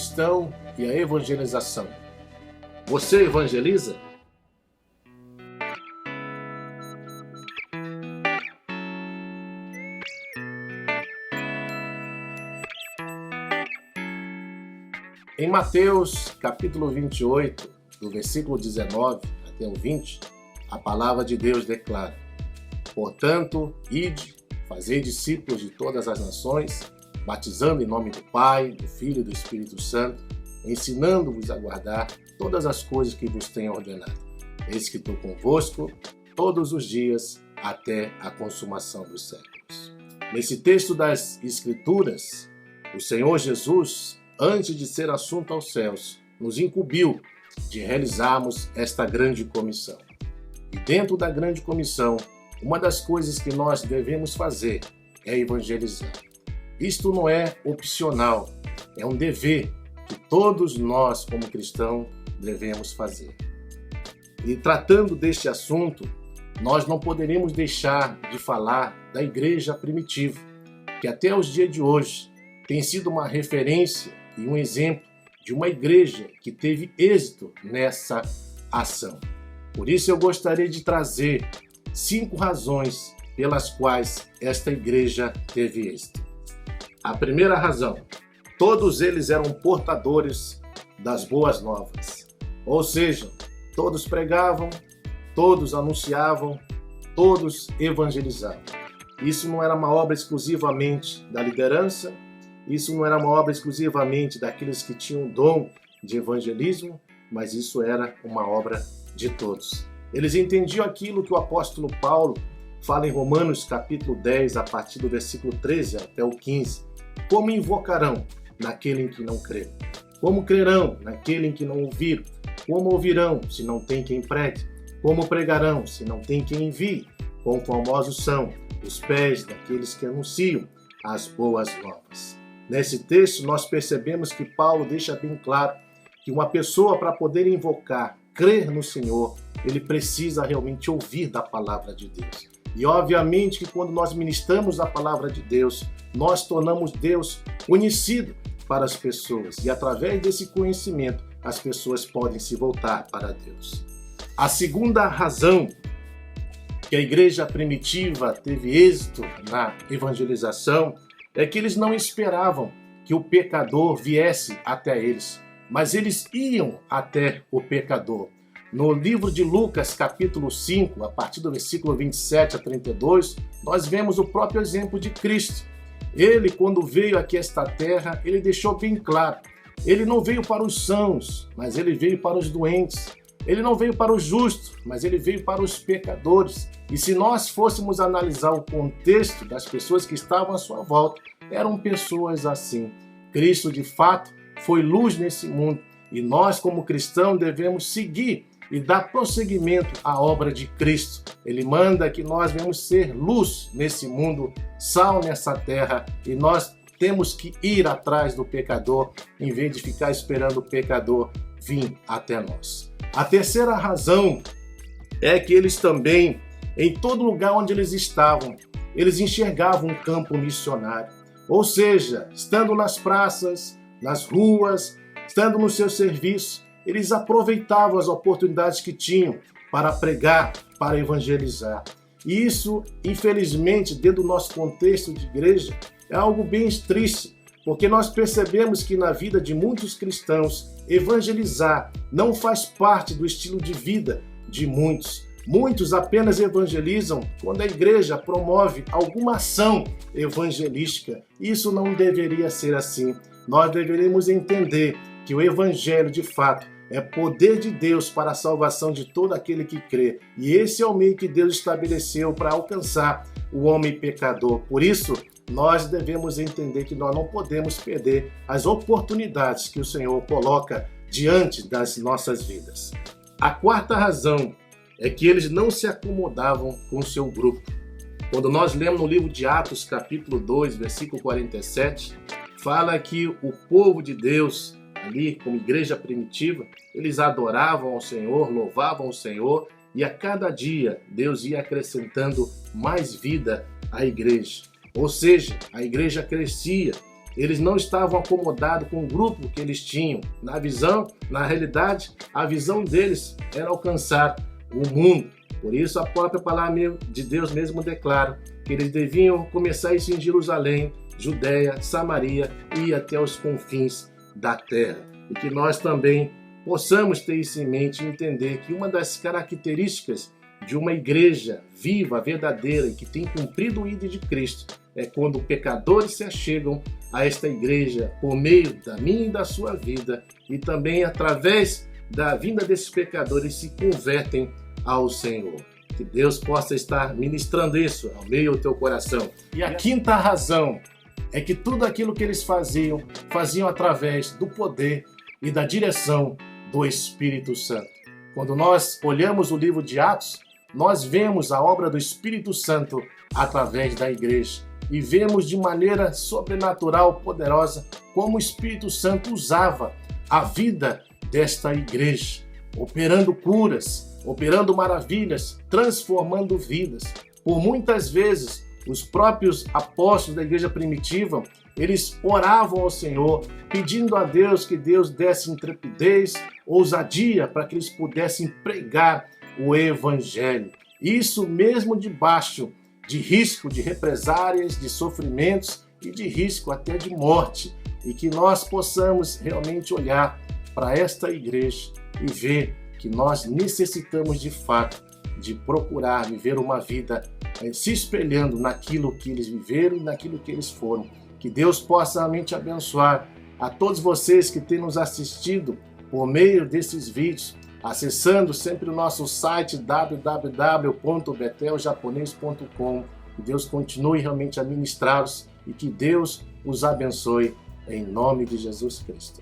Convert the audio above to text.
cristão e a evangelização. Você evangeliza? Em Mateus, capítulo 28, do versículo 19 até o 20, a palavra de Deus declara: Portanto, ide, fazei discípulos de todas as nações, batizando em nome do Pai, do Filho e do Espírito Santo, ensinando-vos a guardar todas as coisas que vos tenho ordenado. Eis que estou convosco todos os dias até a consumação dos séculos. Nesse texto das Escrituras, o Senhor Jesus, antes de ser assunto aos céus, nos incumbiu de realizarmos esta grande comissão. E dentro da grande comissão, uma das coisas que nós devemos fazer é evangelizar. Isto não é opcional, é um dever que todos nós, como cristãos, devemos fazer. E tratando deste assunto, nós não poderíamos deixar de falar da igreja primitiva, que até os dias de hoje tem sido uma referência e um exemplo de uma igreja que teve êxito nessa ação. Por isso eu gostaria de trazer 5 razões pelas quais esta igreja teve êxito. A primeira razão: todos eles eram portadores das boas novas. Ou seja, todos pregavam, todos anunciavam, todos evangelizavam. Isso não era uma obra exclusivamente da liderança, isso não era uma obra exclusivamente daqueles que tinham o dom de evangelismo, mas isso era uma obra de todos. Eles entendiam aquilo que o apóstolo Paulo fala em Romanos capítulo 10, a partir do versículo 13 até o 15. Como invocarão naquele em que não crê? Como crerão naquele em que não ouviram? Como ouvirão se não tem quem pregue? Como pregarão se não tem quem envie? Quão famosos são os pés daqueles que anunciam as boas novas. Nesse texto nós percebemos que Paulo deixa bem claro que uma pessoa, para poder invocar, crer no Senhor, ele precisa realmente ouvir da palavra de Deus. E obviamente que quando nós ministramos a palavra de Deus, nós tornamos Deus conhecido para as pessoas. E através desse conhecimento, as pessoas podem se voltar para Deus. A segunda razão que a igreja primitiva teve êxito na evangelização é que eles não esperavam que o pecador viesse até eles, mas eles iam até o pecador. No livro de Lucas, capítulo 5, a partir do versículo 27 a 32, nós vemos o próprio exemplo de Cristo. Ele, quando veio aqui a esta terra, ele deixou bem claro, ele não veio para os sãos, mas ele veio para os doentes. Ele não veio para os justos, mas ele veio para os pecadores. E se nós fôssemos analisar o contexto das pessoas que estavam à sua volta, eram pessoas assim. Cristo, de fato, foi luz nesse mundo. E nós, como cristãos, devemos seguir e dar prosseguimento à obra de Cristo. Ele manda que nós venhamos ser luz nesse mundo, sal nessa terra, e nós temos que ir atrás do pecador, em vez de ficar esperando o pecador vir até nós. A terceira razão é que eles também, em todo lugar onde eles estavam, eles enxergavam um campo missionário. Ou seja, estando nas praças, nas ruas, estando no seu serviço, eles aproveitavam as oportunidades que tinham para pregar, para evangelizar. E isso, infelizmente, dentro do nosso contexto de igreja, é algo bem triste, porque nós percebemos que na vida de muitos cristãos, evangelizar não faz parte do estilo de vida de muitos. Muitos apenas evangelizam quando a igreja promove alguma ação evangelística. Isso não deveria ser assim. Nós deveríamos entender que o evangelho, de fato, é poder de Deus para a salvação de todo aquele que crê. E esse é o meio que Deus estabeleceu para alcançar o homem pecador. Por isso, nós devemos entender que nós não podemos perder as oportunidades que o Senhor coloca diante das nossas vidas. A quarta razão é que eles não se acomodavam com o seu grupo. Quando nós lemos no livro de Atos, capítulo 2, versículo 47, fala que o povo de Deus, ali como igreja primitiva, eles adoravam ao Senhor, louvavam o Senhor, e a cada dia Deus ia acrescentando mais vida à igreja. Ou seja, a igreja crescia eles não estavam acomodados com o grupo que eles tinham. Na visão, na realidade, a visão deles era alcançar o mundo. Por isso a própria palavra de Deus mesmo declara que eles deviam começar isso em Jerusalém, Judéia, Samaria e até os confins da terra. E que nós também possamos ter isso em mente e entender que uma das características de uma igreja viva, verdadeira e que tem cumprido o ídolo de Cristo é quando pecadores se achegam a esta igreja por meio da minha e da sua vida e também através da vinda desses pecadores se convertem ao Senhor. Que Deus possa estar ministrando isso ao meio do teu coração. E a quinta razão é que tudo aquilo que eles faziam através do poder e da direção do Espírito Santo. Quando nós olhamos o livro de Atos, nós vemos a obra do Espírito Santo através da igreja e vemos de maneira sobrenatural, poderosa, como o Espírito Santo usava a vida desta igreja, operando curas, operando maravilhas, transformando vidas. Por muitas vezes, os próprios apóstolos da igreja primitiva, eles oravam ao Senhor, pedindo a Deus que Deus desse intrepidez, ousadia, para que eles pudessem pregar o Evangelho. Isso mesmo debaixo de risco de represárias, de sofrimentos e de risco até de morte. E que nós possamos realmente olhar para esta igreja e ver que nós necessitamos de fato de procurar viver uma vida se espelhando naquilo que eles viveram e naquilo que eles foram. Que Deus possa realmente abençoar a todos vocês que têm nos assistido por meio desses vídeos, acessando sempre o nosso site www.beteljaponês.com. Que Deus continue realmente a ministrá-los e que Deus os abençoe em nome de Jesus Cristo.